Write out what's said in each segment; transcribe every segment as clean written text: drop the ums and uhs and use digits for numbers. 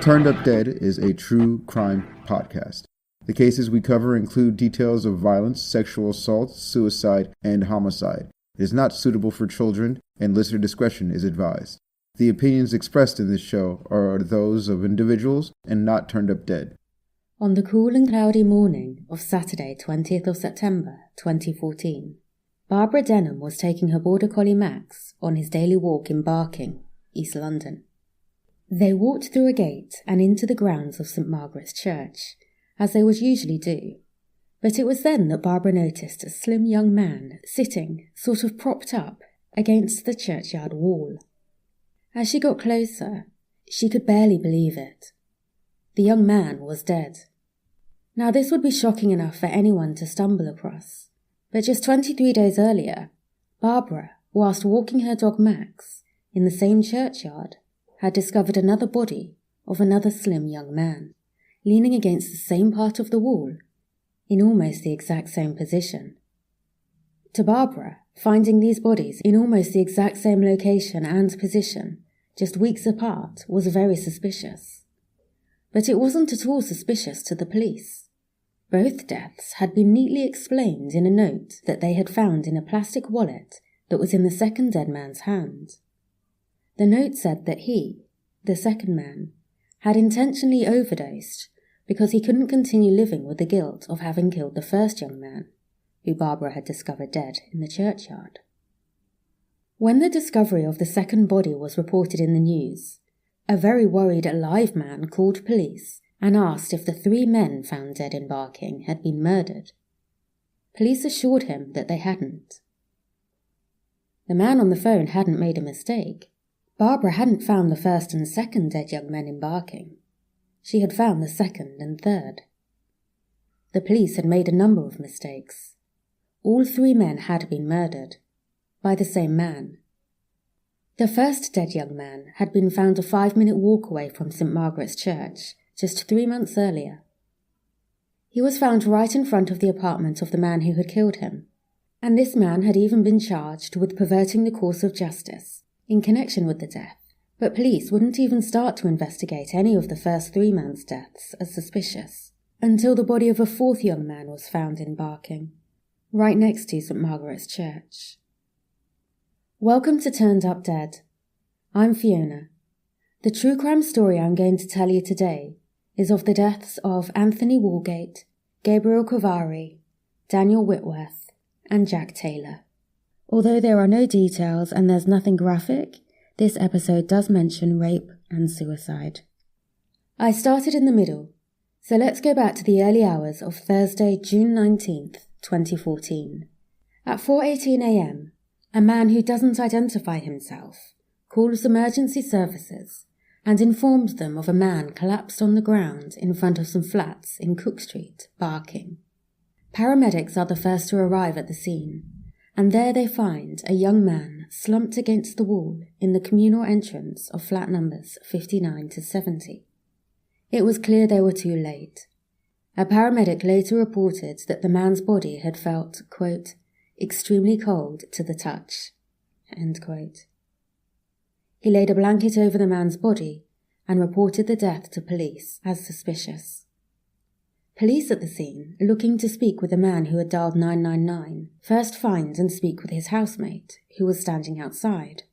Turned Up Dead is a true crime podcast. The cases we cover include details of violence, sexual assault, suicide, and homicide. It is not suitable for children, and listener discretion is advised. The opinions expressed in this show are those of individuals and not Turned Up Dead. On the cool and cloudy morning of Saturday, 20th of September, 2014, Barbara Denham was taking her border collie Max on his daily walk in Barking, East London. They walked through a gate and into the grounds of St. Margaret's Church, as they would usually do. But it was then that Barbara noticed a slim young man sitting, sort of propped up, against the churchyard wall. As she got closer, she could barely believe it. The young man was dead. Now this would be shocking enough for anyone to stumble across, but just 23 days earlier, Barbara, whilst walking her dog Max in the same churchyard, had discovered another body of another slim young man, leaning against the same part of the wall, in almost the exact same position. To Barbara, finding these bodies in almost the exact same location and position, just weeks apart, was very suspicious. But it wasn't at all suspicious to the police. Both deaths had been neatly explained in a note that they had found in a plastic wallet that was in the second dead man's hand. The note said that he, the second man, had intentionally overdosed because he couldn't continue living with the guilt of having killed the first young man, who Barbara had discovered dead in the churchyard. When the discovery of the second body was reported in the news, a very worried live man called police and asked if the 3 men found dead in Barking had been murdered. Police assured him that they hadn't. The man on the phone hadn't made a mistake. Barbara hadn't found the first and second dead young men in Barking. She had found the second and third. The police had made a number of mistakes. All 3 men had been murdered, by the same man. The first dead young man had been found a 5-minute walk away from St. Margaret's Church, just 3 months earlier. He was found right in front of the apartment of the man who had killed him, and this man had even been charged with perverting the course of justice in connection with the death, but police wouldn't even start to investigate any of the first 3 men's deaths as suspicious until the body of a 4th young man was found in Barking, right next to St. Margaret's Church. Welcome to Turned Up Dead. I'm Fiona. The true crime story I'm going to tell you today is of the deaths of Anthony Walgate, Gabriel Kovari, Daniel Whitworth, and Jack Taylor. Although there are no details and there's nothing graphic, this episode does mention rape and suicide. I started in the middle, so let's go back to the early hours of Thursday, June 19th, 2014. At 4:18 a.m, a man who doesn't identify himself calls emergency services and informs them of a man collapsed on the ground in front of some flats in Cook Street, Barking. Paramedics are the first to arrive at the scene, and there they find a young man slumped against the wall in the communal entrance of flat numbers 59 to 70. It was clear they were too late. A paramedic later reported that the man's body had felt, quote, extremely cold to the touch, end quote. He laid a blanket over the man's body and reported the death to police as suspicious. Police at the scene, looking to speak with a man who had dialed 999, first find and speak with his housemate, who was standing outside.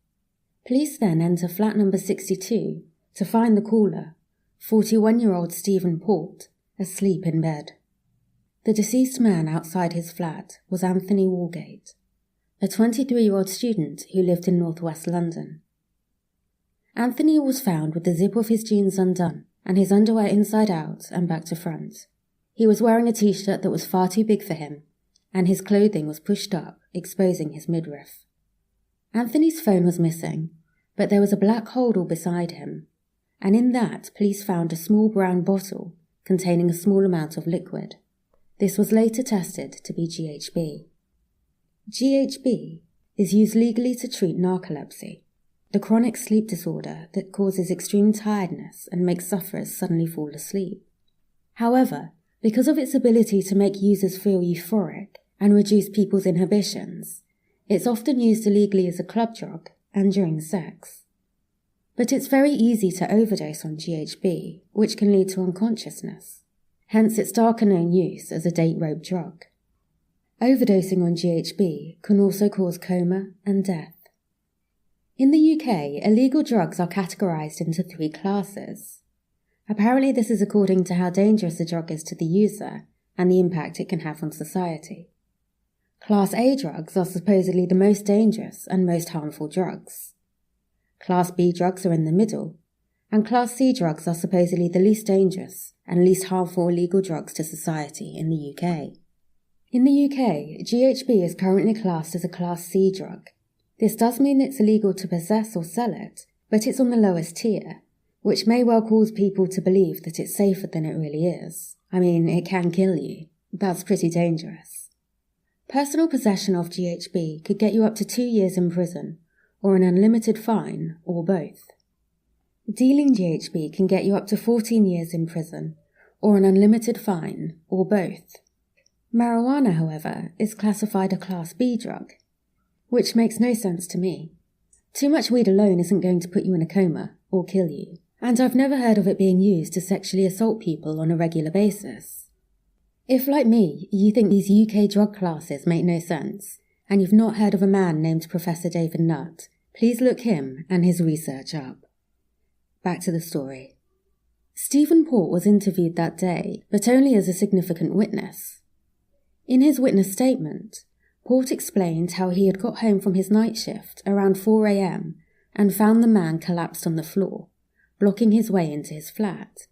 Police then enter flat number 62 to find the caller, 41-year-old Stephen Port, asleep in bed. The deceased man outside his flat was Anthony Walgate, a 23-year-old student who lived in northwest London. Anthony was found with the zip of his jeans undone and his underwear inside out and back to front. He was wearing a t-shirt that was far too big for him, and his clothing was pushed up, exposing his midriff. Anthony's phone was missing, but there was a black holdall beside him, and in that police found a small brown bottle containing a small amount of liquid. This was later tested to be GHB. GHB is used legally to treat narcolepsy, the chronic sleep disorder that causes extreme tiredness and makes sufferers suddenly fall asleep. However, because of its ability to make users feel euphoric and reduce people's inhibitions, it's often used illegally as a club drug and during sex. But it's very easy to overdose on GHB, which can lead to unconsciousness. Hence its darker known use as a date-rape drug. Overdosing on GHB can also cause coma and death. In the UK, illegal drugs are categorised into 3 classes. Apparently this is according to how dangerous the drug is to the user and the impact it can have on society. Class A drugs are supposedly the most dangerous and most harmful drugs. Class B drugs are in the middle, and Class C drugs are supposedly the least dangerous and least harmful illegal drugs to society in the UK. In the UK, GHB is currently classed as a Class C drug. This does mean it's illegal to possess or sell it, but it's on the lowest tier, which may well cause people to believe that it's safer than it really is. I mean, it can kill you. That's pretty dangerous. Personal possession of GHB could get you up to 2 years in prison, or an unlimited fine, or both. Dealing GHB can get you up to 14 years in prison, or an unlimited fine, or both. Marijuana, however, is classified a Class B drug, which makes no sense to me. Too much weed alone isn't going to put you in a coma or kill you, and I've never heard of it being used to sexually assault people on a regular basis. If, like me, you think these UK drug classes make no sense, and you've not heard of a man named Professor David Nutt, please look him and his research up. Back to the story. Stephen Port was interviewed that day, but only as a significant witness. In his witness statement, Port explained how he had got home from his night shift around 4 a.m. and found the man collapsed on the floor, blocking his way into his flat.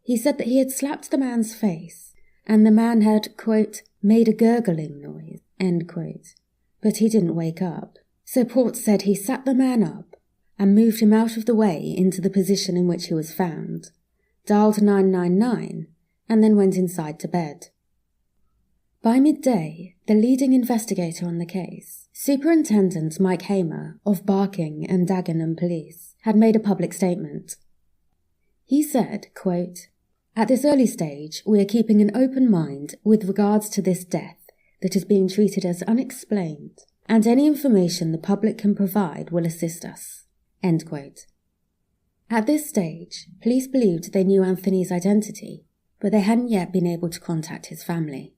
He said that he had slapped the man's face, and the man had, quote, made a gurgling noise, end quote, but he didn't wake up. So Port said he sat the man up and moved him out of the way into the position in which he was found, dialed 999, and then went inside to bed. By midday, the leading investigator on the case, Superintendent Mike Hamer of Barking and Dagenham Police, had made a public statement. He said, quote, "At this early stage, we are keeping an open mind with regards to this death that is being treated as unexplained, and any information the public can provide will assist us." End quote. At this stage, police believed they knew Anthony's identity, but they hadn't yet been able to contact his family.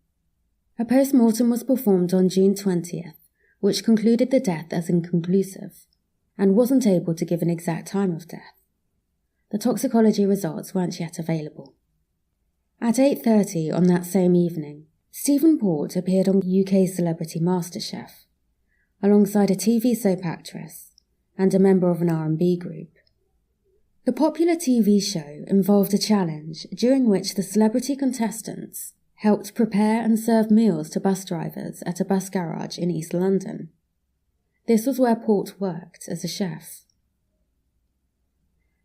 A post-mortem was performed on June 20th, which concluded the death as inconclusive, and wasn't able to give an exact time of death. The toxicology results weren't yet available. At 8:30 on that same evening, Stephen Port appeared on UK Celebrity MasterChef, alongside a TV soap actress and a member of an R&B group. The popular TV show involved a challenge during which the celebrity contestants helped prepare and serve meals to bus drivers at a bus garage in East London. This was where Port worked as a chef.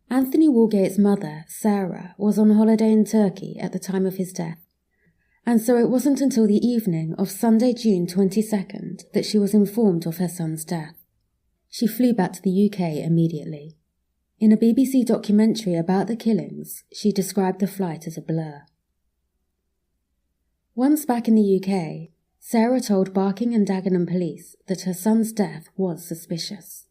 Anthony Walgate's mother, Sarah, was on holiday in Turkey at the time of his death, and so it wasn't until the evening of Sunday, June 22nd, that she was informed of her son's death. She flew back to the UK immediately. In a BBC documentary about the killings, she described the flight as a blur. Once back in the UK, Sarah told Barking and Dagenham Police that her son's death was suspicious.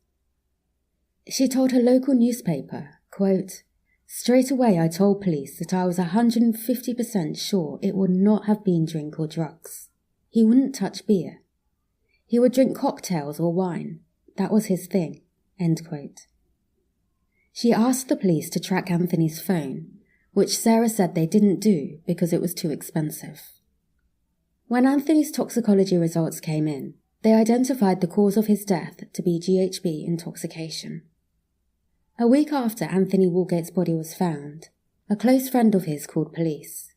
She told her local newspaper, quote, "Straight away I told police that I was 150% sure it would not have been drink or drugs. He wouldn't touch beer. He would drink cocktails or wine. That was his thing." End quote. She asked the police to track Anthony's phone, which Sarah said they didn't do because it was too expensive. When Anthony's toxicology results came in, they identified the cause of his death to be GHB intoxication. A week after Anthony Walgate's body was found, a close friend of his called police.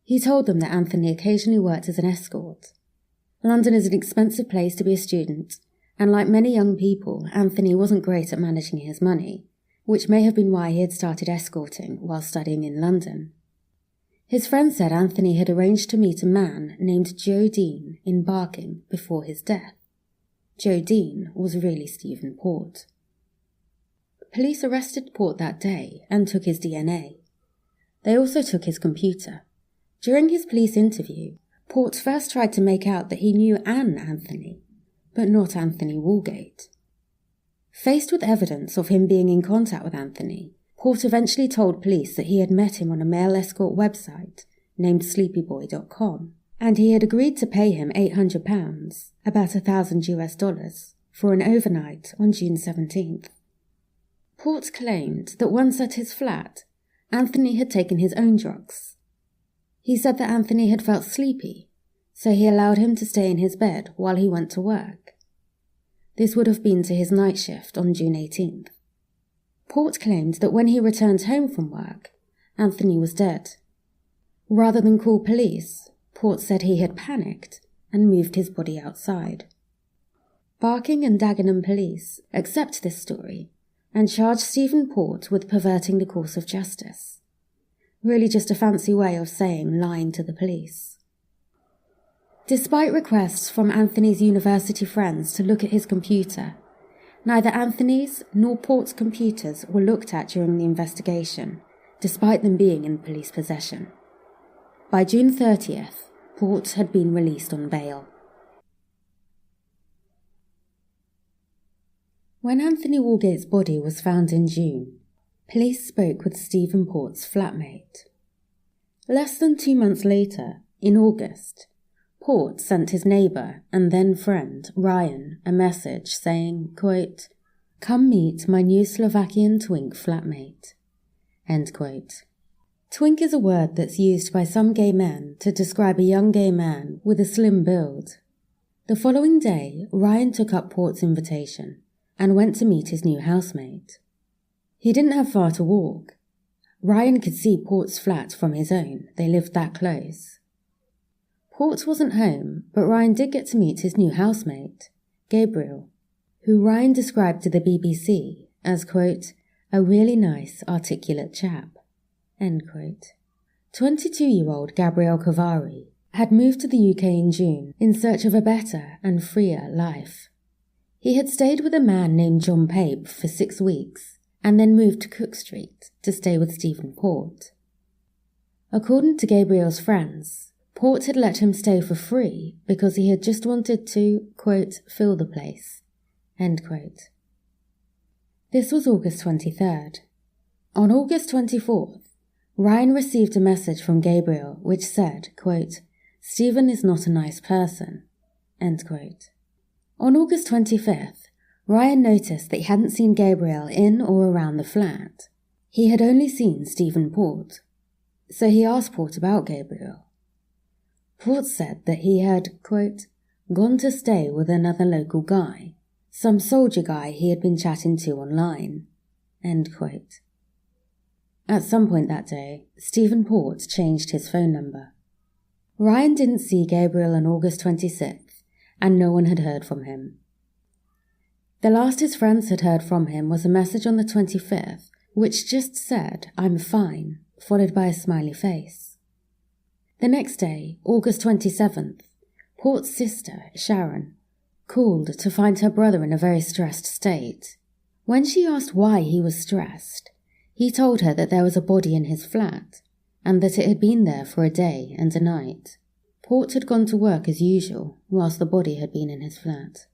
He told them that Anthony occasionally worked as an escort. London is an expensive place to be a student, and like many young people, Anthony wasn't great at managing his money, which may have been why he had started escorting while studying in London. His friend said Anthony had arranged to meet a man named Joe Dean in Barking before his death. Joe Dean was really Stephen Port. Police arrested Port that day and took his DNA. They also took his computer. During his police interview, Port first tried to make out that he knew an Anthony, but not Anthony Walgate. Faced with evidence of him being in contact with Anthony, Port eventually told police that he had met him on a male escort website named sleepyboy.com, and he had agreed to pay him £800, about $1,000 for an overnight on June 17th. Port claimed that once at his flat, Anthony had taken his own drugs. He said that Anthony had felt sleepy, so he allowed him to stay in his bed while he went to work. This would have been to his night shift on June 18th. Port claimed that when he returned home from work, Anthony was dead. Rather than call police, Port said he had panicked and moved his body outside. Barking and Dagenham police accept this story and charge Stephen Port with perverting the course of justice. Really just a fancy way of saying lying to the police. Despite requests from Anthony's university friends to look at his computer, neither Anthony's nor Port's computers were looked at during the investigation, despite them being in police possession. By June 30th, Port had been released on bail. When Anthony Walgate's body was found in June, police spoke with Stephen Port's flatmate. Less than 2 months later, in August, Port sent his neighbour and then friend, Ryan, a message saying, quote, "Come meet my new Slovakian twink flatmate." End quote. Twink is a word that's used by some gay men to describe a young gay man with a slim build. The following day, Ryan took up Port's invitation and went to meet his new housemate. He didn't have far to walk. Ryan could see Port's flat from his own, they lived that close. Port wasn't home, but Ryan did get to meet his new housemate, Gabriel, who Ryan described to the BBC as, quote, "a really nice, articulate chap." End quote. 22-year-old Gabriel Kavari had moved to the UK in June in search of a better and freer life. He had stayed with a man named John Pape for 6 weeks and then moved to Cook Street to stay with Stephen Port. According to Gabriel's friends, Port had let him stay for free because he had just wanted to, quote, "fill the place." End quote. This was August 23rd. On August 24th, Ryan received a message from Gabriel which said, quote, "Stephen is not a nice person." End quote. On August 25th, Ryan noticed that he hadn't seen Gabriel in or around the flat. He had only seen Stephen Port. So he asked Port about Gabriel. Port said that he had, quote, "gone to stay with another local guy, some soldier guy he had been chatting to online." End quote. At some point that day, Stephen Port changed his phone number. Ryan didn't see Gabriel on August 26th, and no one had heard from him. The last his friends had heard from him was a message on the 25th, which just said, "I'm fine," followed by a smiley face. The next day, August 27th, Port's sister, Sharon, called to find her brother in a very stressed state. When she asked why he was stressed, he told her that there was a body in his flat, and that it had been there for a day and a night. Port had gone to work as usual, whilst the body had been in his flat.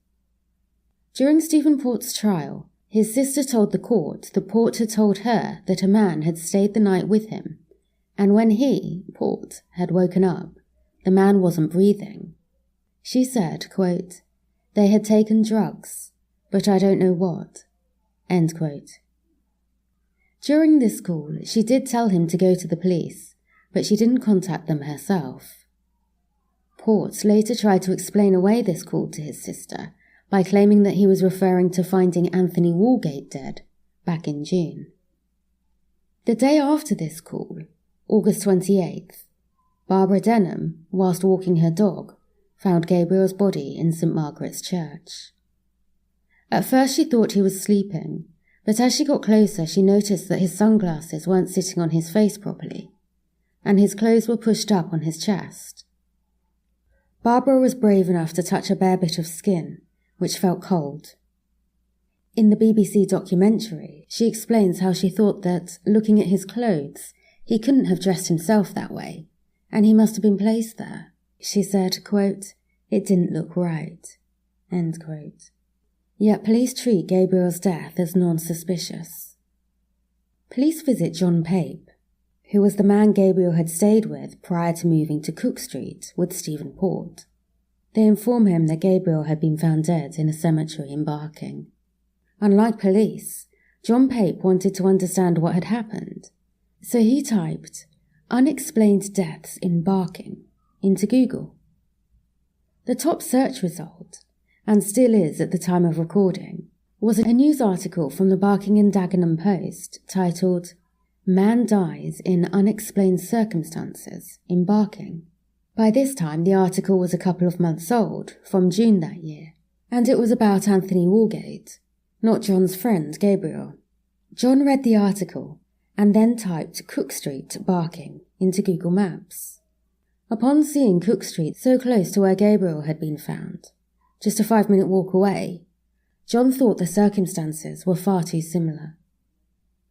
During Stephen Port's trial, his sister told the court that Port had told her that a man had stayed the night with him, and when he, Port, had woken up, the man wasn't breathing. She said, quote, "They had taken drugs, but I don't know what." End quote. During this call, she did tell him to go to the police, but she didn't contact them herself. Port later tried to explain away this call to his sister by claiming that he was referring to finding Anthony Walgate dead back in June. The day after this call, August 28th, Barbara Denham, whilst walking her dog, found Gabriel's body in St. Margaret's Church. At first she thought he was sleeping, but as she got closer she noticed that his sunglasses weren't sitting on his face properly, and his clothes were pushed up on his chest. Barbara was brave enough to touch a bare bit of skin, which felt cold. In the BBC documentary, she explains how she thought that, looking at his clothes, he couldn't have dressed himself that way, and he must have been placed there. She said, quote, "It didn't look right." End quote. Yet police treat Gabriel's death as non-suspicious. Police visit John Pape, who was the man Gabriel had stayed with prior to moving to Cook Street with Stephen Port. They inform him that Gabriel had been found dead in a cemetery in Barking. Unlike police, John Pape wanted to understand what had happened, so he typed "unexplained deaths in Barking" into Google. The top search result, and still is at the time of recording, was a news article from the Barking and Dagenham Post titled "Man Dies in Unexplained Circumstances in Barking." By this time, the article was a couple of months old, from June that year, and it was about Anthony Walgate, not John's friend Gabriel. John read the article and then typed Cook Street, Barking into Google Maps. Upon seeing Cook Street so close to where Gabriel had been found, just a 5-minute walk away, John thought the circumstances were far too similar.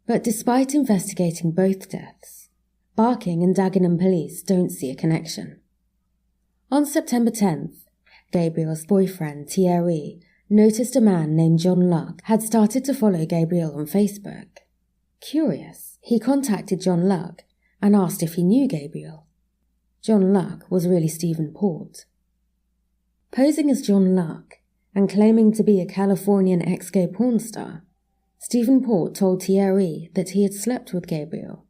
But despite investigating both deaths, Barking and Dagenham police don't see a connection. On September 10th, Gabriel's boyfriend, Thierry, noticed a man named John Luck had started to follow Gabriel on Facebook. Curious, he contacted John Luck and asked if he knew Gabriel. John Luck was really Stephen Port. Posing as John Luck and claiming to be a Californian ex-gay porn star, Stephen Port told Thierry that he had slept with Gabriel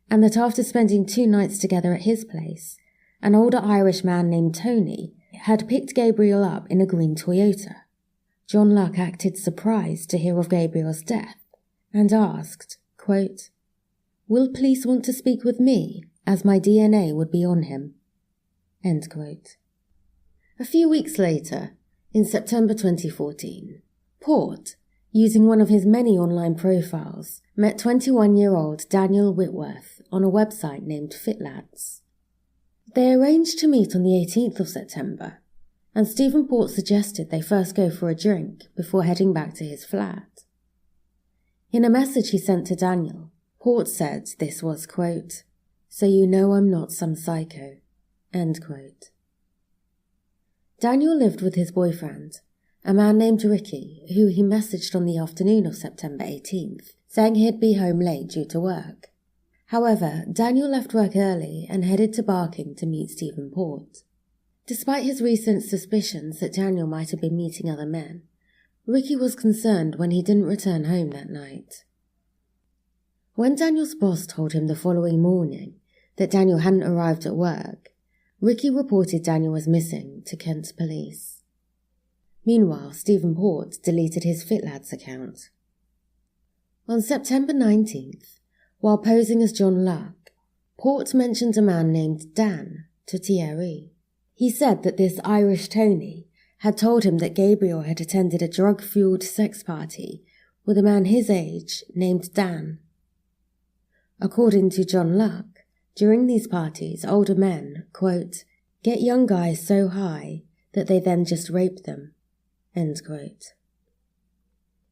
and that after spending 2 nights together at his place, an older Irish man named Tony had picked Gabriel up in a green Toyota. John Luck acted surprised to hear of Gabriel's death and asked, quote, "Will police want to speak with me, as my DNA would be on him?" End quote. A few weeks later, in September 2014, Port, using one of his many online profiles, met 21-year-old Daniel Whitworth on a website named FitLads. They arranged to meet on the 18th of September, and Stephen Port suggested they first go for a drink before heading back to his flat. In a message he sent to Daniel, Port said this was, quote, "So you know I'm not some psycho," end quote. Daniel lived with his boyfriend, a man named Ricky, who he messaged on the afternoon of September 18th, saying he'd be home late due to work. However, Daniel left work early and headed to Barking to meet Stephen Port. Despite his recent suspicions that Daniel might have been meeting other men, Ricky was concerned when he didn't return home that night. When Daniel's boss told him the following morning that Daniel hadn't arrived at work, Ricky reported Daniel was missing to Kent's police. Meanwhile, Stephen Port deleted his FitLads account. On September 19th, while posing as John Luck, Port mentioned a man named Dan to Thierry. He said that this Irish Tony had told him that Gabriel had attended a drug-fueled sex party with a man his age named Dan. According to John Luck, during these parties, older men, quote, "get young guys so high that they then just rape them," end quote.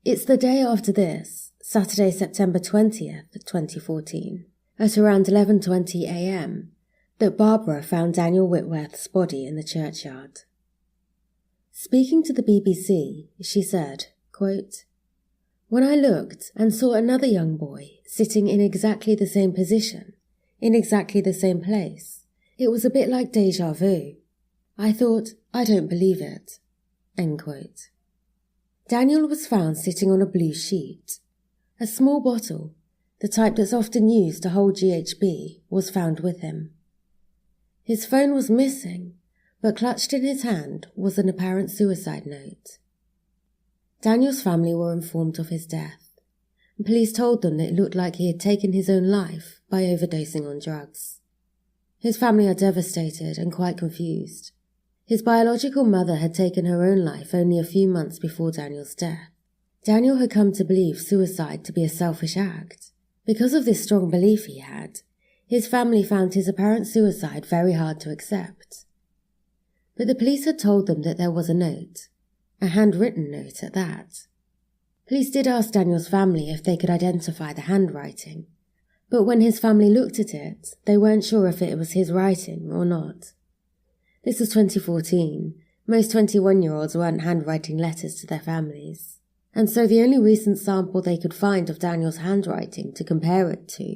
It's the day after this, Saturday, September 20th, 2014, at around 11:20 a.m., that Barbara found Daniel Whitworth's body in the churchyard. Speaking to the BBC, she said, quote, "When I looked and saw another young boy sitting in exactly the same position, in exactly the same place, it was a bit like déjà vu. I thought, I don't believe it." End quote. Daniel was found sitting on a blue sheet. A small bottle, the type that's often used to hold GHB, was found with him. His phone was missing, but clutched in his hand was an apparent suicide note. Daniel's family were informed of his death, and police told them that it looked like he had taken his own life by overdosing on drugs. His family are devastated and quite confused. His biological mother had taken her own life only a few months before Daniel's death. Daniel had come to believe suicide to be a selfish act. Because of this strong belief he had, his family found his apparent suicide very hard to accept. But the police had told them that there was a note, a handwritten note at that. Police did ask Daniel's family if they could identify the handwriting, but when his family looked at it, they weren't sure if it was his writing or not. This was 2014, Most 21-year-olds weren't handwriting letters to their families, and so the only recent sample they could find of Daniel's handwriting to compare it to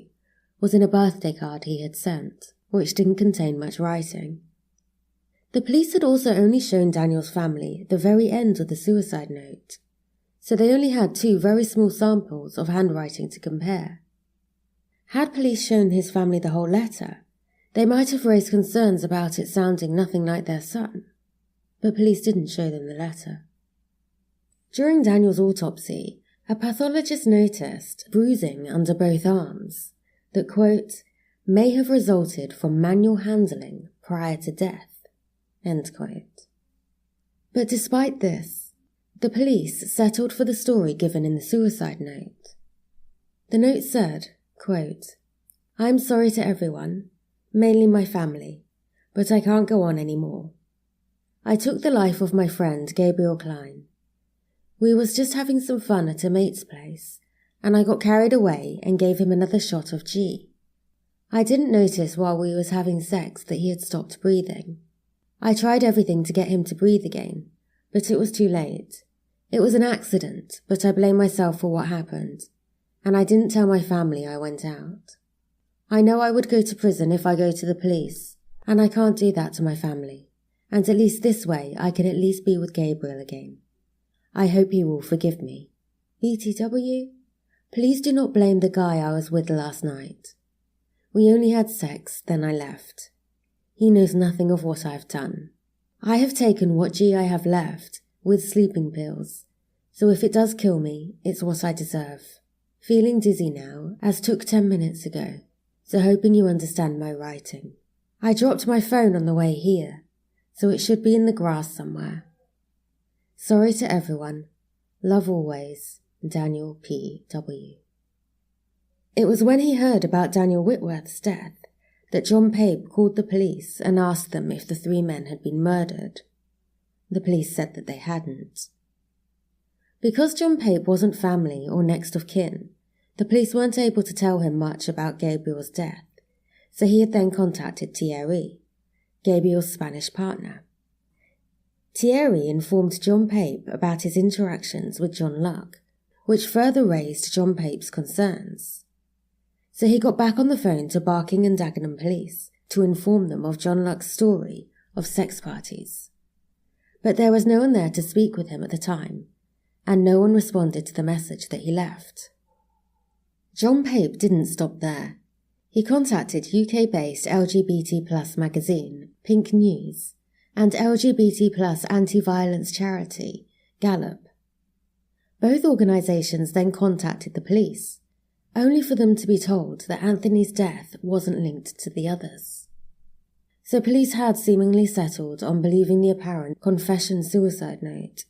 was in a birthday card he had sent, which didn't contain much writing. The police had also only shown Daniel's family the very end of the suicide note, so they only had 2 very small samples of handwriting to compare. Had police shown his family the whole letter, they might have raised concerns about it sounding nothing like their son, but police didn't show them the letter. During Daniel's autopsy, a pathologist noticed bruising under both arms that, quote, may have resulted from manual handling prior to death, end quote. But despite this, the police settled for the story given in the suicide note. The note said, quote, I'm sorry to everyone, mainly my family, but I can't go on anymore. I took the life of my friend Gabriel Klein. We was just having some fun at a mate's place, and I got carried away and gave him another shot of G. I didn't notice while we was having sex that he had stopped breathing. I tried everything to get him to breathe again, but it was too late. It was an accident, but I blame myself for what happened, and I didn't tell my family I went out. I know I would go to prison if I go to the police, and I can't do that to my family, and at least this way I can at least be with Gabriel again. I hope he will forgive me. BTW, please do not blame the guy I was with last night. We only had sex, then I left. He knows nothing of what I've done. I have taken what G I have left, with sleeping pills, so if it does kill me, it's what I deserve. Feeling dizzy now, as took 10 minutes ago, so hoping you understand my writing. I dropped my phone on the way here, so it should be in the grass somewhere. Sorry to everyone. Love always, Daniel P.W. It was when he heard about Daniel Whitworth's death that John Pape called the police and asked them if the 3 men had been murdered. The police said that they hadn't. Because John Pape wasn't family or next of kin, the police weren't able to tell him much about Gabriel's death, so he had then contacted Thierry, Gabriel's Spanish partner. Thierry informed John Pape about his interactions with John Luck, which further raised John Pape's concerns. So he got back on the phone to Barking and Dagenham police to inform them of John Luck's story of sex parties. But there was no one there to speak with him at the time, and no one responded to the message that he left. John Pape didn't stop there. He contacted UK-based LGBT+ magazine, Pink News, and LGBT+ anti-violence charity, Gallup. Both organisations then contacted the police, only for them to be told that Anthony's death wasn't linked to the others. So police had seemingly settled on believing the apparent confession suicide note,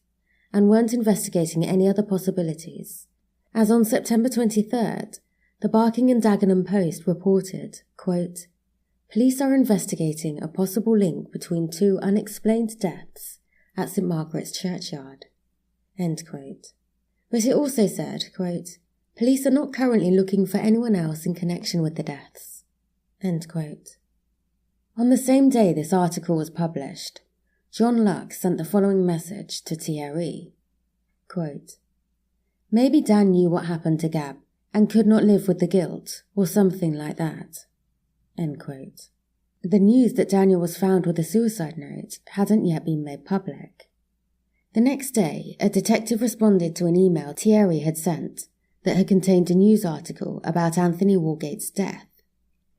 and weren't investigating any other possibilities, as on September 23rd, the Barking and Dagenham Post reported, quote, police are investigating a possible link between 2 unexplained deaths at St Margaret's churchyard, end quote. But it also said, quote, police are not currently looking for anyone else in connection with the deaths, end quote. On the same day this article was published, John Luck sent the following message to Thierry, quote, maybe Dan knew what happened to Gab and could not live with the guilt, or something like that, end quote. The news that Daniel was found with a suicide note hadn't yet been made public. The next day, a detective responded to an email Thierry had sent that had contained a news article about Anthony Walgate's death.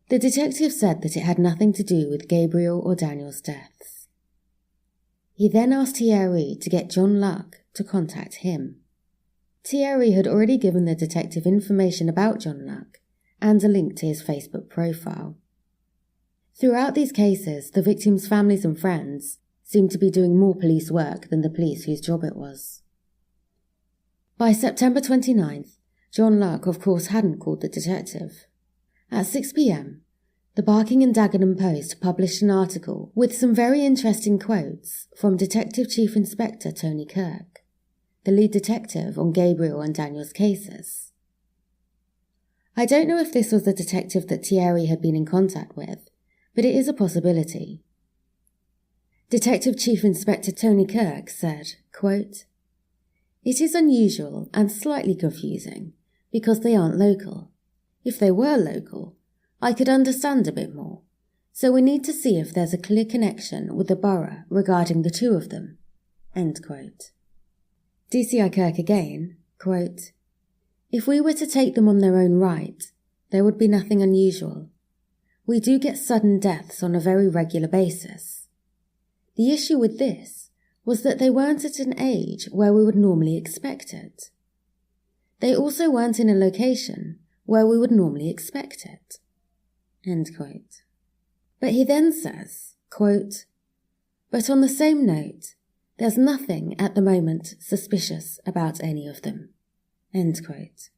The detective said that it had nothing to do with Gabriel or Daniel's deaths. He then asked Thierry to get John Luck to contact him. Thierry had already given the detective information about John Luck and a link to his Facebook profile. Throughout these cases, the victims' families and friends seemed to be doing more police work than the police whose job it was. By September 29th, John Luck, of course, hadn't called the detective. At 6 p.m, the Barking and Dagenham Post published an article with some very interesting quotes from Detective Chief Inspector Tony Kirk, the lead detective on Gabriel and Daniel's cases. I don't know if this was the detective that Thierry had been in contact with, but it is a possibility. Detective Chief Inspector Tony Kirk said, quote, "It is unusual and slightly confusing because they aren't local. If they were local, I could understand a bit more. So we need to see if there's a clear connection with the borough regarding the two of them." End quote. DCI Kirk again, quote, "If we were to take them on their own right, there would be nothing unusual. We do get sudden deaths on a very regular basis. The issue with this was that they weren't at an age where we would normally expect it. They also weren't in a location where we would normally expect it." End quote. But he then says, quote, "But on the same note, there's nothing at the moment suspicious about any of them." End quote.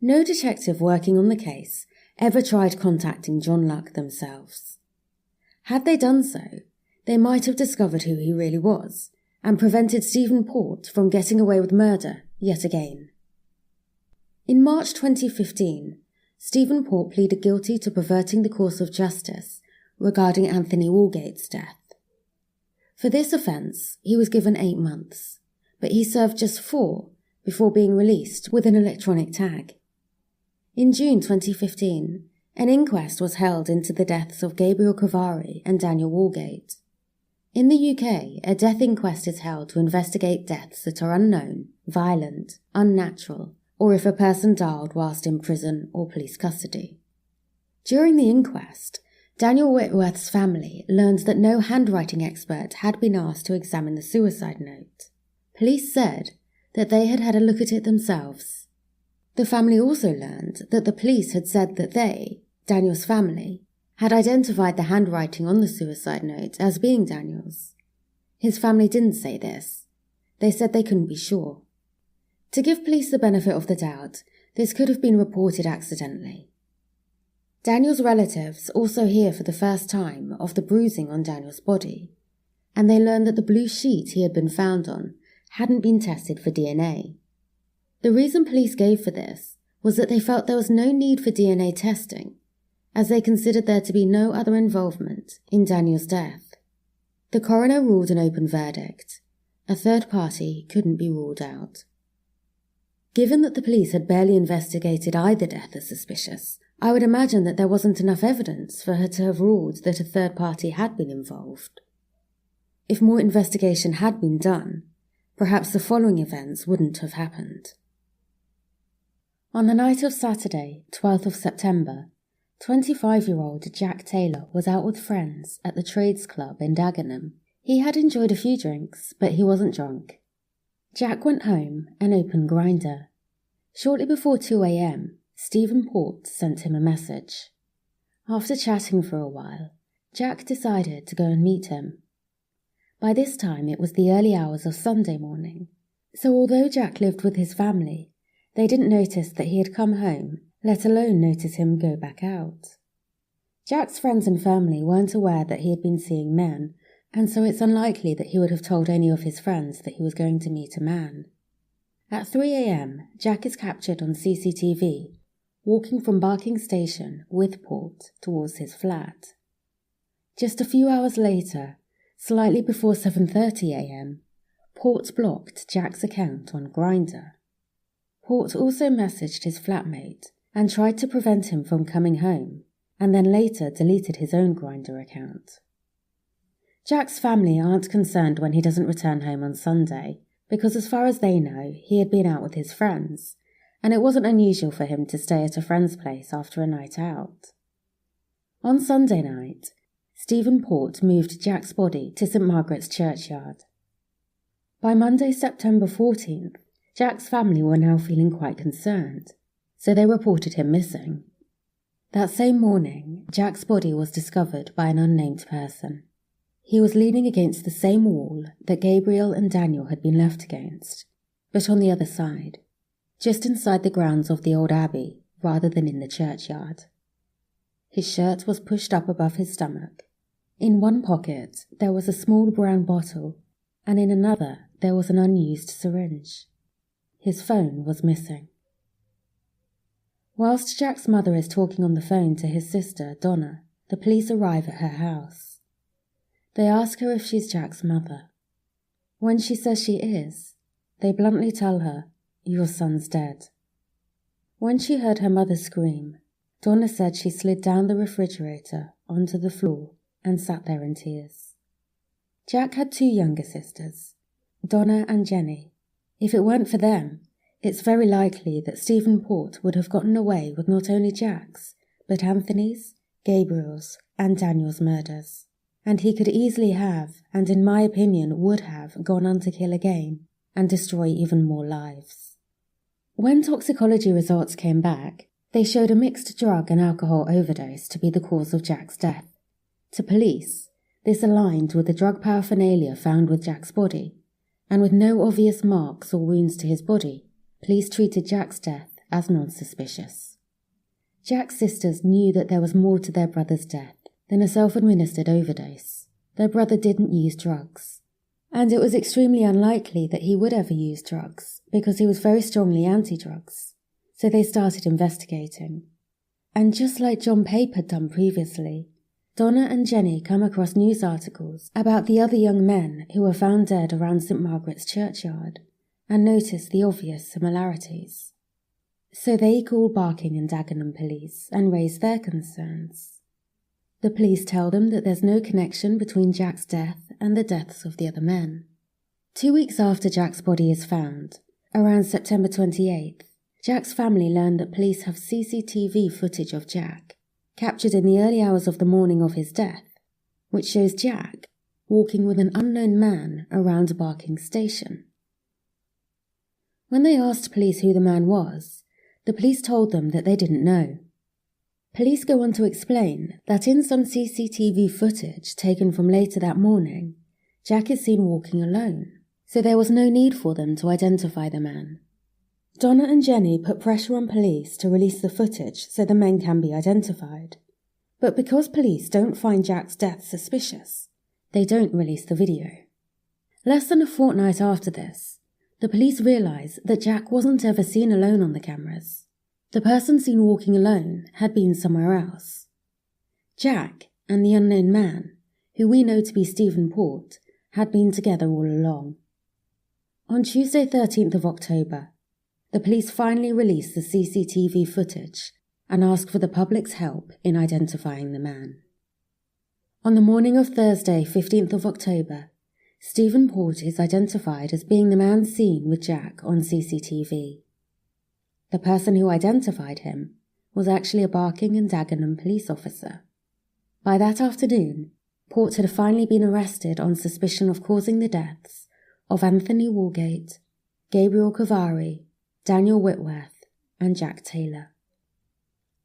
No detective working on the case ever tried contacting John Luck themselves. Had they done so, they might have discovered who he really was and prevented Stephen Port from getting away with murder yet again. In March 2015, Stephen Port pleaded guilty to perverting the course of justice regarding Anthony Walgate's death. For this offence, he was given 8 months, but he served just 4 before being released with an electronic tag. In June 2015, an inquest was held into the deaths of Gabriel and Daniel Walgate. In the UK, a death inquest is held to investigate deaths that are unknown, violent, unnatural, or if a person died whilst in prison or police custody. During the inquest, Daniel Whitworth's family learned that no handwriting expert had been asked to examine the suicide note. Police said that they had had a look at it themselves. The family also learned that the police had said that they, Daniel's family, had identified the handwriting on the suicide note as being Daniel's. His family didn't say this. They said they couldn't be sure. To give police the benefit of the doubt, this could have been reported accidentally. Daniel's relatives also hear for the first time of the bruising on Daniel's body, and they learn that the blue sheet he had been found on hadn't been tested for DNA. The reason police gave for this was that they felt there was no need for DNA testing, as they considered there to be no other involvement in Daniel's death. The coroner ruled an open verdict. A third party couldn't be ruled out. Given that the police had barely investigated either death as suspicious, I would imagine that there wasn't enough evidence for her to have ruled that a third party had been involved. If more investigation had been done, perhaps the following events wouldn't have happened. On the night of Saturday, 12th of September, 25-year-old Jack Taylor was out with friends at the Trades Club in Denham. He had enjoyed a few drinks, but he wasn't drunk. Jack went home and opened Grindr. Shortly before 2 a.m, Stephen Port sent him a message. After chatting for a while, Jack decided to go and meet him. By this time it was the early hours of Sunday morning, so although Jack lived with his family, they didn't notice that he had come home, let alone notice him go back out. Jack's friends and family weren't aware that he had been seeing men, and so it's unlikely that he would have told any of his friends that he was going to meet a man. At 3 a.m, Jack is captured on CCTV, walking from Barking Station with Port towards his flat. Just a few hours later, slightly before 7:30 a.m, Port blocked Jack's account on Grindr. Port also messaged his flatmate and tried to prevent him from coming home, and then later deleted his own Grindr account. Jack's family aren't concerned when he doesn't return home on Sunday, because as far as they know, he had been out with his friends, and it wasn't unusual for him to stay at a friend's place after a night out. On Sunday night, Stephen Port moved Jack's body to St Margaret's churchyard. By Monday, September 14th, Jack's family were now feeling quite concerned, so they reported him missing. That same morning, Jack's body was discovered by an unnamed person. He was leaning against the same wall that Gabriel and Daniel had been left against, but on the other side, just inside the grounds of the old abbey rather than in the churchyard. His shirt was pushed up above his stomach. In one pocket there was a small brown bottle, and in another there was an unused syringe. His phone was missing. Whilst Jack's mother is talking on the phone to his sister, Donna, the police arrive at her house. They ask her if she's Jack's mother. When she says she is, they bluntly tell her, "Your son's dead." When she heard her mother scream, Donna said she slid down the refrigerator onto the floor and sat there in tears. Jack had 2 younger sisters, Donna and Jenny. If it weren't for them, it's very likely that Stephen Port would have gotten away with not only Jack's, but Anthony's, Gabriel's, and Daniel's murders. And he could easily have, and in my opinion would have, gone on to kill again and destroy even more lives. When toxicology results came back, they showed a mixed drug and alcohol overdose to be the cause of Jack's death. To police, this aligned with the drug paraphernalia found with Jack's body, and with no obvious marks or wounds to his body, police treated Jack's death as non-suspicious. Jack's sisters knew that there was more to their brother's death than a self-administered overdose. Their brother didn't use drugs, and it was extremely unlikely that he would ever use drugs because he was very strongly anti-drugs, so they started investigating. And just like John Pape had done previously, Donna and Jenny come across news articles about the other young men who were found dead around St. Margaret's churchyard and noticed the obvious similarities. So they call Barking and Dagenham police and raise their concerns. The police tell them that there's no connection between Jack's death and the deaths of the other men. 2 weeks after Jack's body is found, around September 28th, Jack's family learned that police have CCTV footage of Jack, captured in the early hours of the morning of his death, which shows Jack walking with an unknown man around Barking Station. When they asked police who the man was, the police told them that they didn't know. Police go on to explain that in some CCTV footage taken from later that morning, Jack is seen walking alone, so there was no need for them to identify the man. Donna and Jenny put pressure on police to release the footage so the men can be identified. But because police don't find Jack's death suspicious, they don't release the video. Less than a fortnight after this, the police realise that Jack wasn't ever seen alone on the cameras. The person seen walking alone had been somewhere else. Jack and the unknown man, who we know to be Stephen Port, had been together all along. On Tuesday 13th of October, the police finally released the CCTV footage and asked for the public's help in identifying the man. On the morning of Thursday 15th of October, Stephen Port is identified as being the man seen with Jack on CCTV. The person who identified him was actually a Barking and Dagenham police officer. By that afternoon, Port had finally been arrested on suspicion of causing the deaths of Anthony Walgate, Gabriel Cavari, Daniel Whitworth, and Jack Taylor.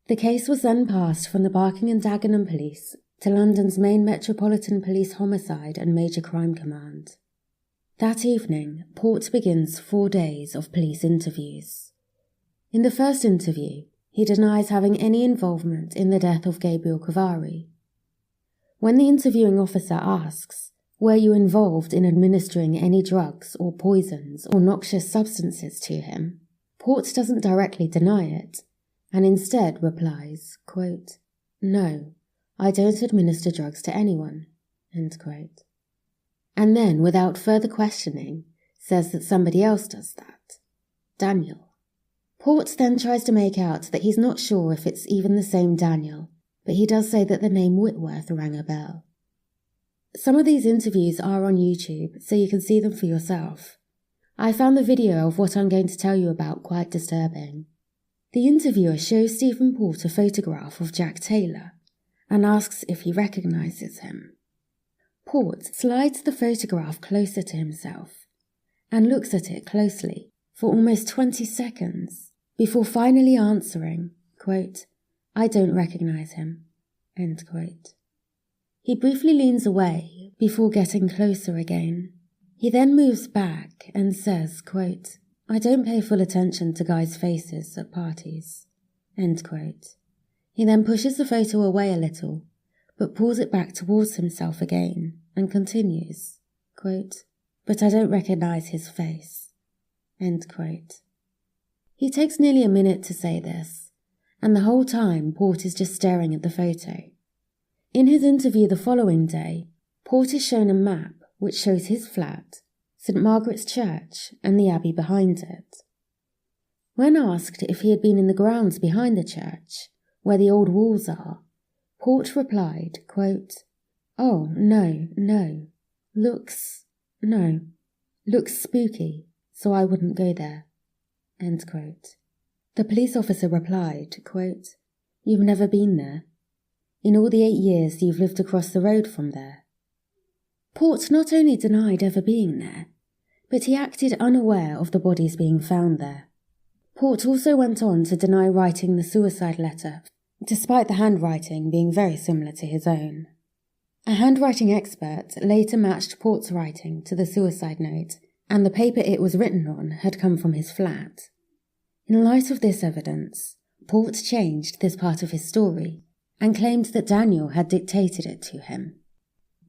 The case was then passed from the Barking and Dagenham Police to London's main Metropolitan Police Homicide and Major Crime Command. That evening, Port begins 4 days of police interviews. In the first interview, he denies having any involvement in the death of Gabriel Cavari. When the interviewing officer asks, "Were you involved in administering any drugs or poisons or noxious substances to him?" Port doesn't directly deny it, and instead replies, quote, "No, I don't administer drugs to anyone," end quote. And then, without further questioning, says that somebody else does that, Daniel. Port then tries to make out that he's not sure if it's even the same Daniel, but he does say that the name Whitworth rang a bell. Some of these interviews are on YouTube, so you can see them for yourself. I found the video of what I'm going to tell you about quite disturbing. The interviewer shows Stephen Port a photograph of Jack Taylor and asks if he recognises him. Port slides the photograph closer to himself and looks at it closely for almost 20 seconds before finally answering, quote, "I don't recognise him," end quote. He briefly leans away before getting closer again. He then moves back and says, quote, "I don't pay full attention to guys' faces at parties," end quote. He then pushes the photo away a little, but pulls it back towards himself again and continues, quote, "But I don't recognise his face," end quote. He takes nearly a minute to say this, and the whole time Port is just staring at the photo. In his interview the following day, Port is shown a map which shows his flat, St Margaret's Church, and the abbey behind it. When asked if he had been in the grounds behind the church, where the old walls are, Port replied, quote, "Oh, no. Looks spooky, so I wouldn't go there." End quote. The police officer replied, quote, "You've never been there. In all the 8 years you've lived across the road from there." Port not only denied ever being there, but he acted unaware of the bodies being found there. Port also went on to deny writing the suicide letter, despite the handwriting being very similar to his own. A handwriting expert later matched Port's writing to the suicide note, and the paper it was written on had come from his flat. In light of this evidence, Port changed this part of his story and claimed that Daniel had dictated it to him.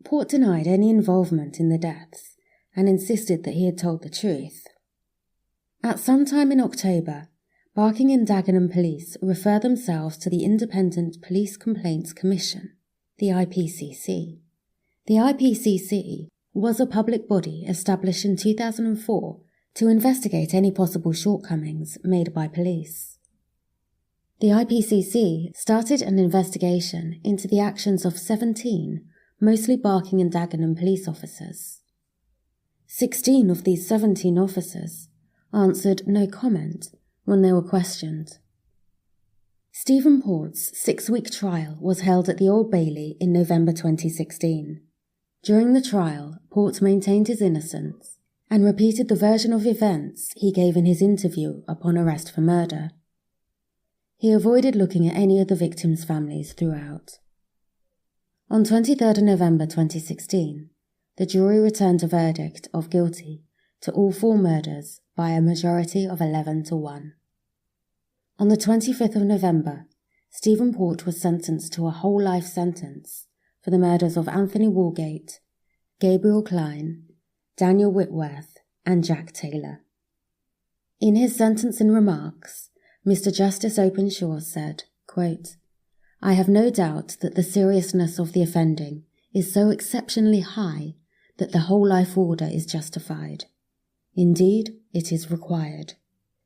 Port denied any involvement in the deaths and insisted that he had told the truth. At some time in October, Barking and Dagenham police refer themselves to the Independent Police Complaints Commission, the IPCC. The IPCC was a public body established in 2004 to investigate any possible shortcomings made by police. The IPCC started an investigation into the actions of 17, mostly Barking and Dagenham police officers. 16 of these 17 officers answered no comment when they were questioned. Stephen Port's 6-week trial was held at the Old Bailey in November 2016. During the trial, Port maintained his innocence and repeated the version of events he gave in his interview upon arrest for murder. He avoided looking at any of the victims' families throughout. On 23 November 2016, the jury returned a verdict of guilty to all 4 murders by a majority of 11-1. On the 25th of November, Stephen Port was sentenced to a whole life sentence for the murders of Anthony Walgate, Gabriel Klein, Daniel Whitworth, and Jack Taylor. In his sentencing remarks, Mr. Justice Openshaw said, quote, "I have no doubt that the seriousness of the offending is so exceptionally high that the whole life order is justified. Indeed, it is required.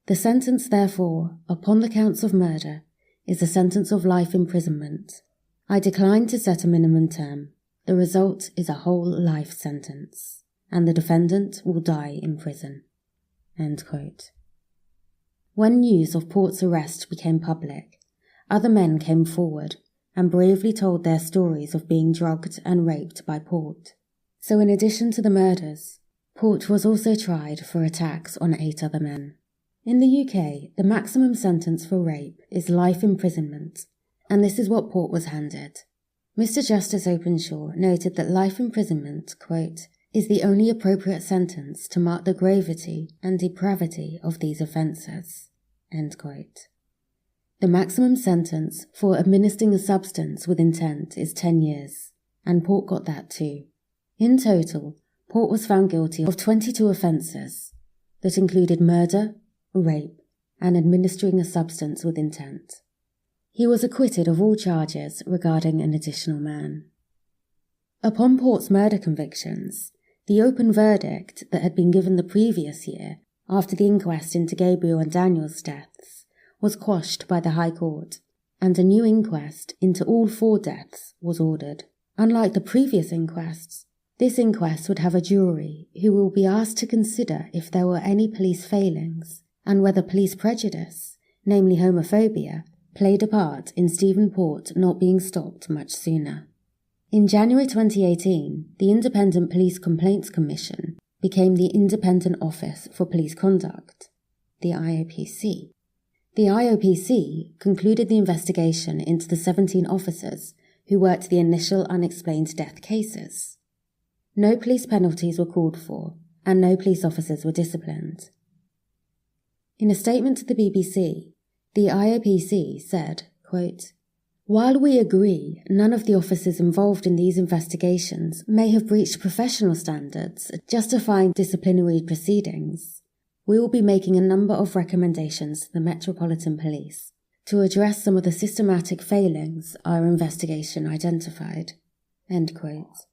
The sentence, therefore, upon the counts of murder, is a sentence of life imprisonment. I decline to set a minimum term. The result is a whole life sentence, and the defendant will die in prison." End quote. When news of Port's arrest became public, other men came forward and bravely told their stories of being drugged and raped by Port. So in addition to the murders, Port was also tried for attacks on 8 other men. In the UK, the maximum sentence for rape is life imprisonment, and this is what Port was handed. Mr. Justice Openshaw noted that life imprisonment, quote, "is the only appropriate sentence to mark the gravity and depravity of these offences." End quote. The maximum sentence for administering a substance with intent is 10 years, and Port got that too. In total, Port was found guilty of 22 offences that included murder, rape, and administering a substance with intent. He was acquitted of all charges regarding an additional man. Upon Port's murder convictions, the open verdict that had been given the previous year after the inquest into Gabriel and Daniel's deaths was quashed by the High Court, and a new inquest into all 4 deaths was ordered. Unlike the previous inquests, this inquest would have a jury who will be asked to consider if there were any police failings and whether police prejudice, namely homophobia, played a part in Stephen Port not being stopped much sooner. In January 2018, the Independent Police Complaints Commission became the Independent Office for Police Conduct, the IOPC. The IOPC concluded the investigation into the 17 officers who worked the initial unexplained death cases. No police penalties were called for, and no police officers were disciplined. In a statement to the BBC, the IOPC said, quote, "While we agree none of the officers involved in these investigations may have breached professional standards justifying disciplinary proceedings, we will be making a number of recommendations to the Metropolitan Police to address some of the systematic failings our investigation identified." End quote.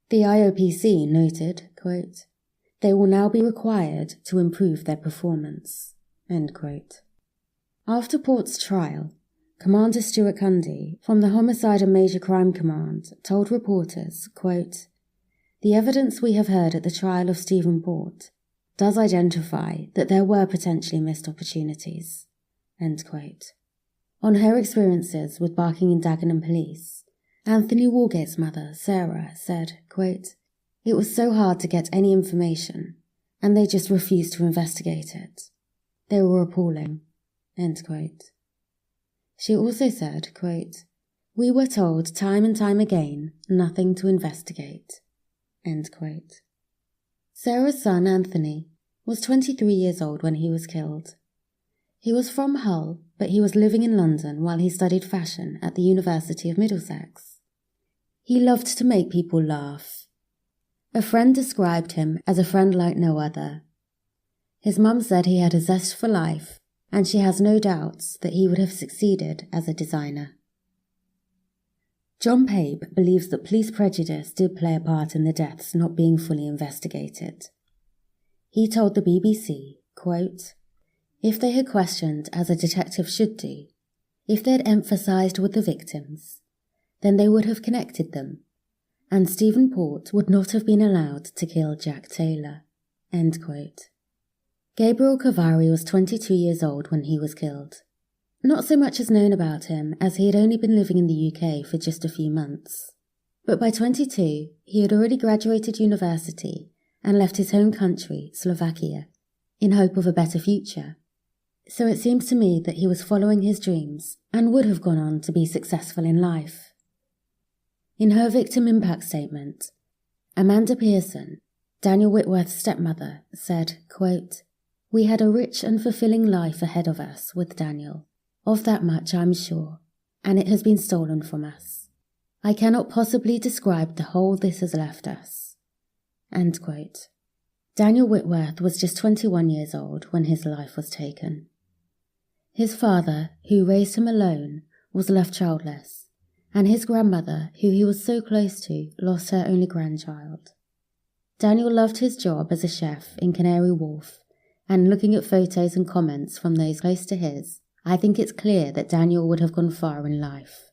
The IOPC noted, quote, "They will now be required to improve their performance." End quote. After Port's trial, Commander Stuart Cundy from the Homicide and Major Crime Command told reporters, quote, "The evidence we have heard at the trial of Stephen Port does identify that there were potentially missed opportunities." End quote. On her experiences with Barking and Dagenham police, Anthony Walgate's mother, Sarah, said, quote, "It was so hard to get any information, and they just refused to investigate it. They were appalling." End quote. She also said, quote, "We were told time and time again nothing to investigate." End quote. Sarah's son, Anthony, was 23 years old when he was killed. He was from Hull, but he was living in London while he studied fashion at the University of Middlesex. He loved to make people laugh. A friend described him as a friend like no other. His mum said he had a zest for life, and she has no doubts that he would have succeeded as a designer. John Pape believes that police prejudice did play a part in the deaths not being fully investigated. He told the BBC, quote, "If they had questioned as a detective should do, if they had emphasised with the victims, then they would have connected them, and Stephen Port would not have been allowed to kill Jack Taylor." End quote. Gabriel Cavari was 22 years old when he was killed. Not so much is known about him as he had only been living in the UK for just a few months. But by 22, he had already graduated university and left his home country, Slovakia, in hope of a better future. So it seems to me that he was following his dreams and would have gone on to be successful in life. In her victim impact statement, Amanda Pearson, Daniel Whitworth's stepmother, said, quote, "We had a rich and fulfilling life ahead of us with Daniel. Of that much I'm sure, and it has been stolen from us. I cannot possibly describe the hole this has left us." End quote. Daniel Whitworth was just 21 years old when his life was taken. His father, who raised him alone, was left childless, and his grandmother, who he was so close to, lost her only grandchild. Daniel loved his job as a chef in Canary Wharf, and looking at photos and comments from those close to his, I think it's clear that Daniel would have gone far in life.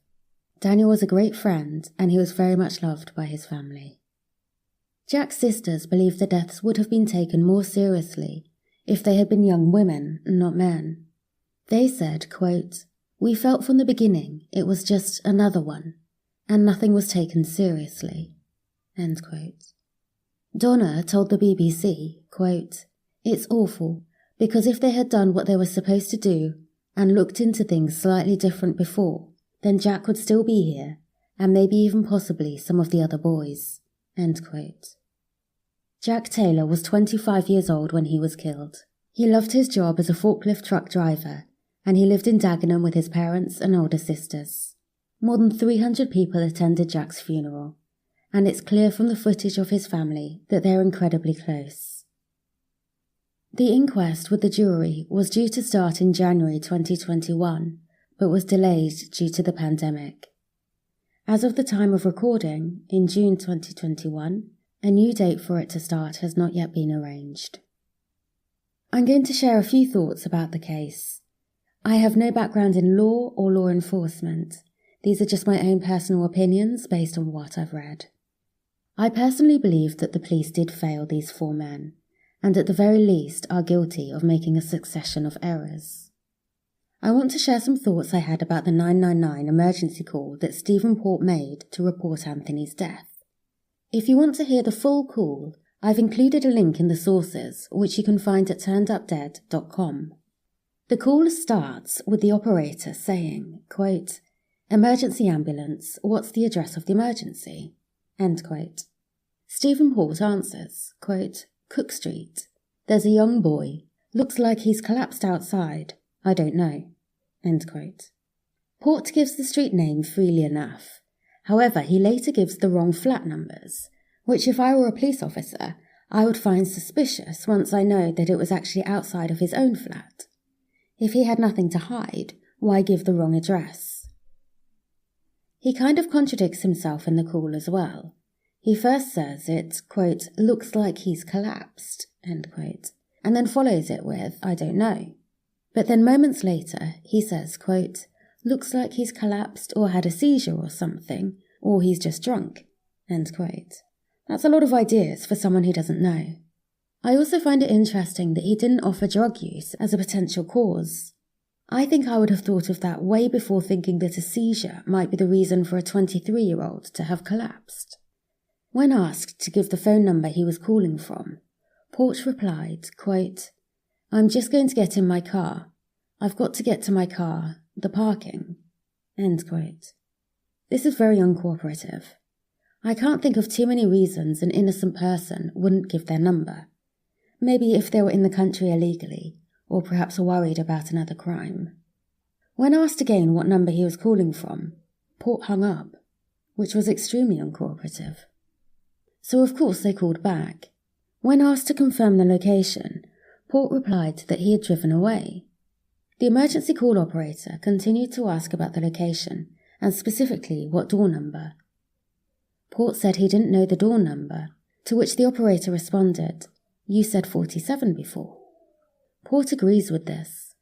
Daniel was a great friend, and he was very much loved by his family. Jack's sisters believed the deaths would have been taken more seriously if they had been young women, not men. They said, quote, "We felt from the beginning it was just another one, and nothing was taken seriously." End quote. Donna told the BBC, quote, "It's awful, because if they had done what they were supposed to do and looked into things slightly different before, then Jack would still be here, and maybe even possibly some of the other boys." End quote. Jack Taylor was 25 years old when he was killed. He loved his job as a forklift truck driver, and he lived in Dagenham with his parents and older sisters. More than 300 people attended Jack's funeral, and it's clear from the footage of his family that they're incredibly close. The inquest with the jury was due to start in January 2021, but was delayed due to the pandemic. As of the time of recording, in June 2021, a new date for it to start has not yet been arranged. I'm going to share a few thoughts about the case. I have no background in law or law enforcement. These are just my own personal opinions based on what I've read. I personally believe that the police did fail these 4 men, and at the very least are guilty of making a succession of errors. I want to share some thoughts I had about the 999 emergency call that Stephen Port made to report Anthony's death. If you want to hear the full call, I've included a link in the sources, which you can find at turnedupdead.com. The call starts with the operator saying, quote, "Emergency ambulance, what's the address of the emergency?" End quote. Stephen Port answers, quote, "Cook Street. There's a young boy. Looks like he's collapsed outside. I don't know." End quote. Port gives the street name freely enough. However, he later gives the wrong flat numbers, which if I were a police officer, I would find suspicious once I know that it was actually outside of his own flat. If he had nothing to hide, why give the wrong address? He kind of contradicts himself in the call as well. He first says it, quote, looks like he's collapsed, end quote, and then follows it with, I don't know. But then moments later, he says, quote, looks like he's collapsed or had a seizure or something, or he's just drunk, end quote. That's a lot of ideas for someone he doesn't know. I also find it interesting that he didn't offer drug use as a potential cause. I think I would have thought of that way before thinking that a seizure might be the reason for a 23-year-old to have collapsed. When asked to give the phone number he was calling from, Porch replied, quote, I'm just going to get in my car. I've got to get to my car, the parking, end quote. This is very uncooperative. I can't think of too many reasons an innocent person wouldn't give their number. Maybe if they were in the country illegally, or perhaps worried about another crime. When asked again what number he was calling from, Port hung up, which was extremely uncooperative. So of course they called back. When asked to confirm the location, Port replied that he had driven away. The emergency call operator continued to ask about the location, and specifically what door number. Port said he didn't know the door number, to which the operator responded, You said 47 before. Port agrees with this.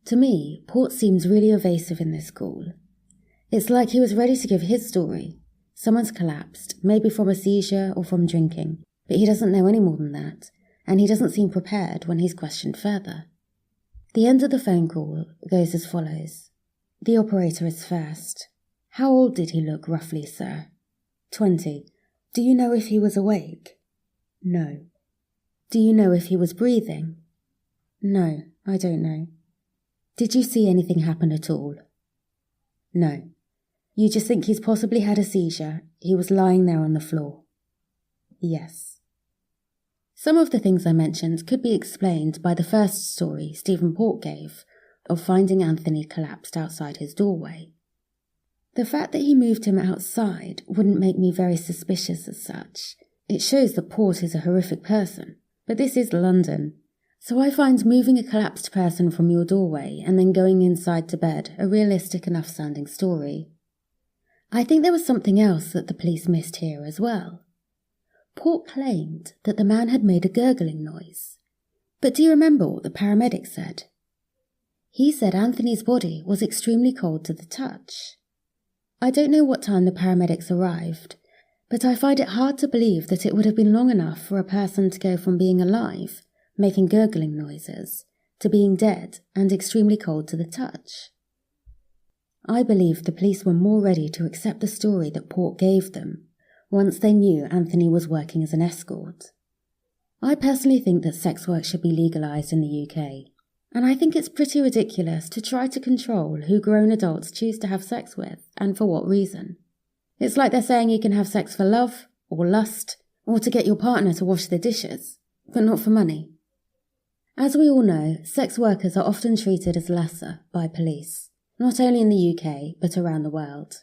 To me, Port seems really evasive in this call. It's like he was ready to give his story. Someone's collapsed, maybe from a seizure or from drinking, but he doesn't know any more than that, and he doesn't seem prepared when he's questioned further. The end of the phone call goes as follows. The operator is first. How old did he look roughly, sir? 20. Do you know if he was awake? No. Do you know if he was breathing? No, I don't know. Did you see anything happen at all? No. You just think he's possibly had a seizure. He was lying there on the floor. Yes. Some of the things I mentioned could be explained by the first story Stephen Port gave of finding Anthony collapsed outside his doorway. The fact that he moved him outside wouldn't make me very suspicious as such. It shows that Port is a horrific person, but this is London. So I find moving a collapsed person from your doorway and then going inside to bed a realistic enough sounding story. I think there was something else that the police missed here as well. Port claimed that the man had made a gurgling noise. But do you remember what the paramedic said? He said Anthony's body was extremely cold to the touch. I don't know what time the paramedics arrived, but I find it hard to believe that it would have been long enough for a person to go from being alive, making gurgling noises, to being dead and extremely cold to the touch. I believe the police were more ready to accept the story that Port gave them once they knew Anthony was working as an escort. I personally think that sex work should be legalised in the UK, and I think it's pretty ridiculous to try to control who grown adults choose to have sex with and for what reason. It's like they're saying you can have sex for love, or lust, or to get your partner to wash the dishes, but not for money. As we all know, sex workers are often treated as lesser by police, not only in the UK, but around the world.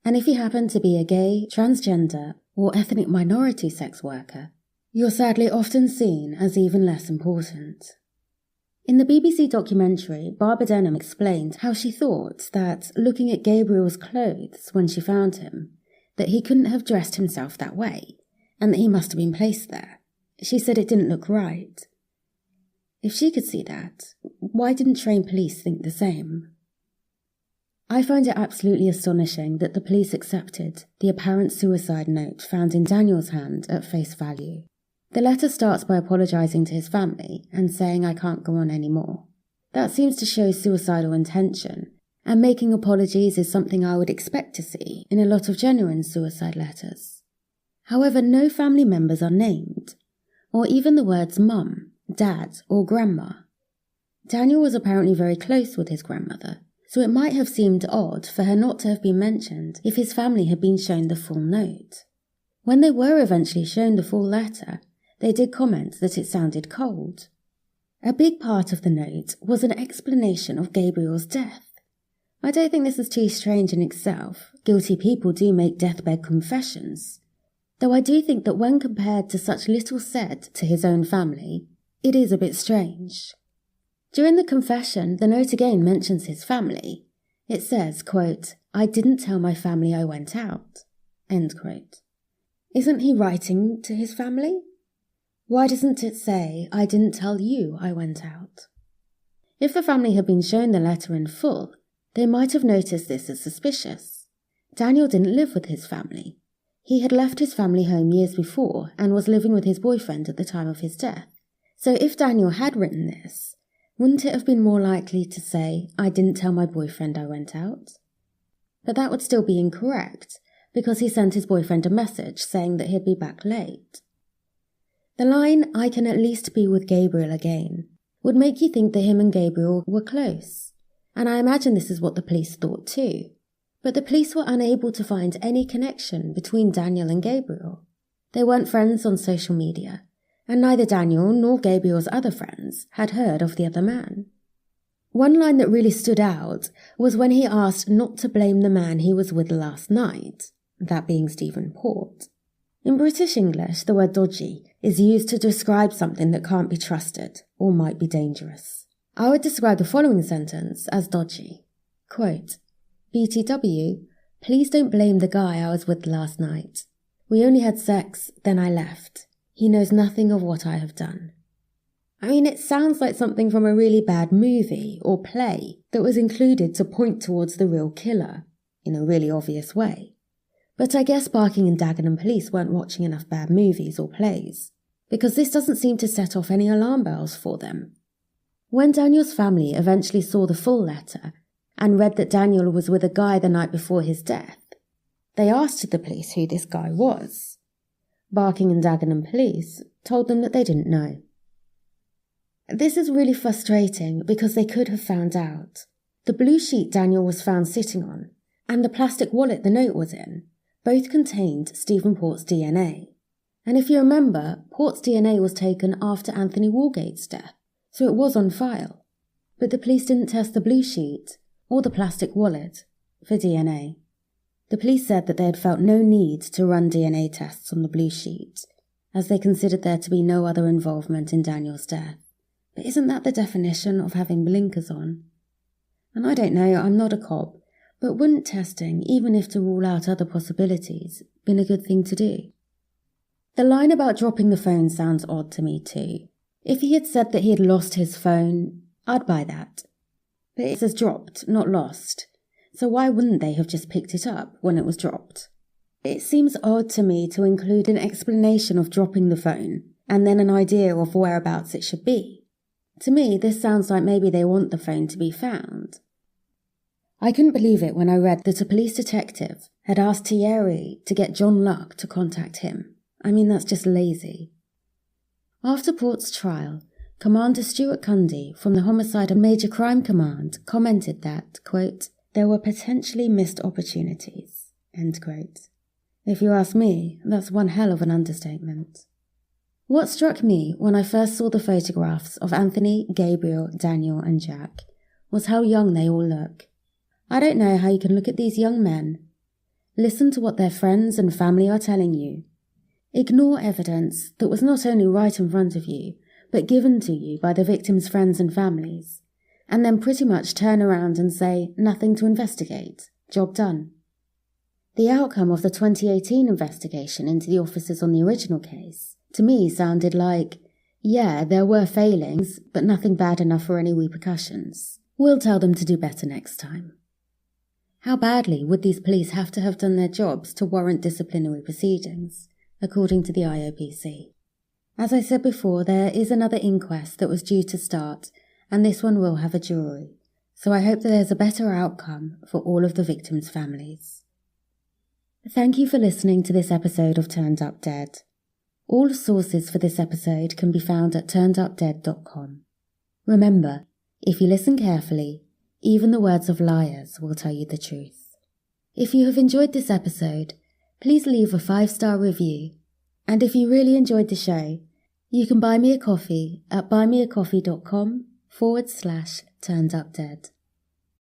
And if you happen to be a gay, transgender, or ethnic minority sex worker, you're sadly often seen as even less important. In the BBC documentary, Barbara Denham explained how she thought that, looking at Gabriel's clothes when she found him, that he couldn't have dressed himself that way, and that he must have been placed there. She said it didn't look right. If she could see that, why didn't trained police think the same? I find it absolutely astonishing that the police accepted the apparent suicide note found in Daniel's hand at face value. The letter starts by apologising to his family and saying I can't go on anymore. That seems to show suicidal intention, and making apologies is something I would expect to see in a lot of genuine suicide letters. However, no family members are named, or even the words mum, dad, or grandma. Daniel was apparently very close with his grandmother, so it might have seemed odd for her not to have been mentioned if his family had been shown the full note. When they were eventually shown the full letter, they did comment that it sounded cold. A big part of the note was an explanation of Gabriel's death. I don't think this is too strange in itself. Guilty people do make deathbed confessions. Though I do think that when compared to such little said to his own family, it is a bit strange. During the confession, the note again mentions his family. It says, quote, I didn't tell my family I went out, end quote. Isn't he writing to his family? Why doesn't it say, "I didn't tell you I went out"? If the family had been shown the letter in full, they might have noticed this as suspicious. Daniel didn't live with his family. He had left his family home years before and was living with his boyfriend at the time of his death. So if Daniel had written this, wouldn't it have been more likely to say, "I didn't tell my boyfriend I went out"? But that would still be incorrect, because he sent his boyfriend a message saying that he'd be back late. The line, "I can at least be with Gabriel again," would make you think that him and Gabriel were close, and I imagine this is what the police thought too. But the police were unable to find any connection between Daniel and Gabriel. They weren't friends on social media, and neither Daniel nor Gabriel's other friends had heard of the other man. One line that really stood out was when he asked not to blame the man he was with last night, that being Stephen Port. In British English, the word dodgy is used to describe something that can't be trusted or might be dangerous. I would describe the following sentence as dodgy. Quote, "BTW, please don't blame the guy I was with last night. We only had sex, then I left. He knows nothing of what I have done." I mean, it sounds like something from a really bad movie or play that was included to point towards the real killer, in a really obvious way. But I guess Barking and Dagenham police weren't watching enough bad movies or plays, because this doesn't seem to set off any alarm bells for them. When Daniel's family eventually saw the full letter and read that Daniel was with a guy the night before his death, they asked the police who this guy was. Barking and Dagenham police told them that they didn't know. This is really frustrating because they could have found out. The blue sheet Daniel was found sitting on and the plastic wallet the note was in both contained Stephen Port's DNA. And if you remember, Port's DNA was taken after Anthony Walgate's death, so it was on file. But the police didn't test the blue sheet or the plastic wallet for DNA. The police said that they had felt no need to run DNA tests on the blue sheet, as they considered there to be no other involvement in Daniel's death. But isn't that the definition of having blinkers on? And I don't know, I'm not a cop, but wouldn't testing, even if to rule out other possibilities, been a good thing to do? The line about dropping the phone sounds odd to me too. If he had said that he had lost his phone, I'd buy that. But it says dropped, not lost. So why wouldn't they have just picked it up when it was dropped? It seems odd to me to include an explanation of dropping the phone and then an idea of whereabouts it should be. To me, this sounds like maybe they want the phone to be found. I couldn't believe it when I read that a police detective had asked Thierry to get John Luck to contact him. I mean, that's just lazy. After Port's trial, Commander Stuart Cundy from the Homicide and Major Crime Command commented that, quote, "there were potentially missed opportunities," end quote. If you ask me, that's one hell of an understatement. What struck me when I first saw the photographs of Anthony, Gabriel, Daniel and Jack was how young they all look. I don't know how you can look at these young men, listen to what their friends and family are telling you, ignore evidence that was not only right in front of you, but given to you by the victims' friends and families, and then pretty much turn around and say, nothing to investigate, job done. The outcome of the 2018 investigation into the officers on the original case, to me sounded like, yeah, there were failings, but nothing bad enough for any repercussions. We'll tell them to do better next time. How badly would these police have to have done their jobs to warrant disciplinary proceedings, according to the IOPC? As I said before, there is another inquest that was due to start, and this one will have a jury, so I hope that there's a better outcome for all of the victims' families. Thank you for listening to this episode of Turned Up Dead. All sources for this episode can be found at turnedupdead.com. Remember, if you listen carefully, even the words of liars will tell you the truth. If you have enjoyed this episode, please leave a 5-star review. And if you really enjoyed the show, you can buy me a coffee at buymeacoffee.com/turnedupdead.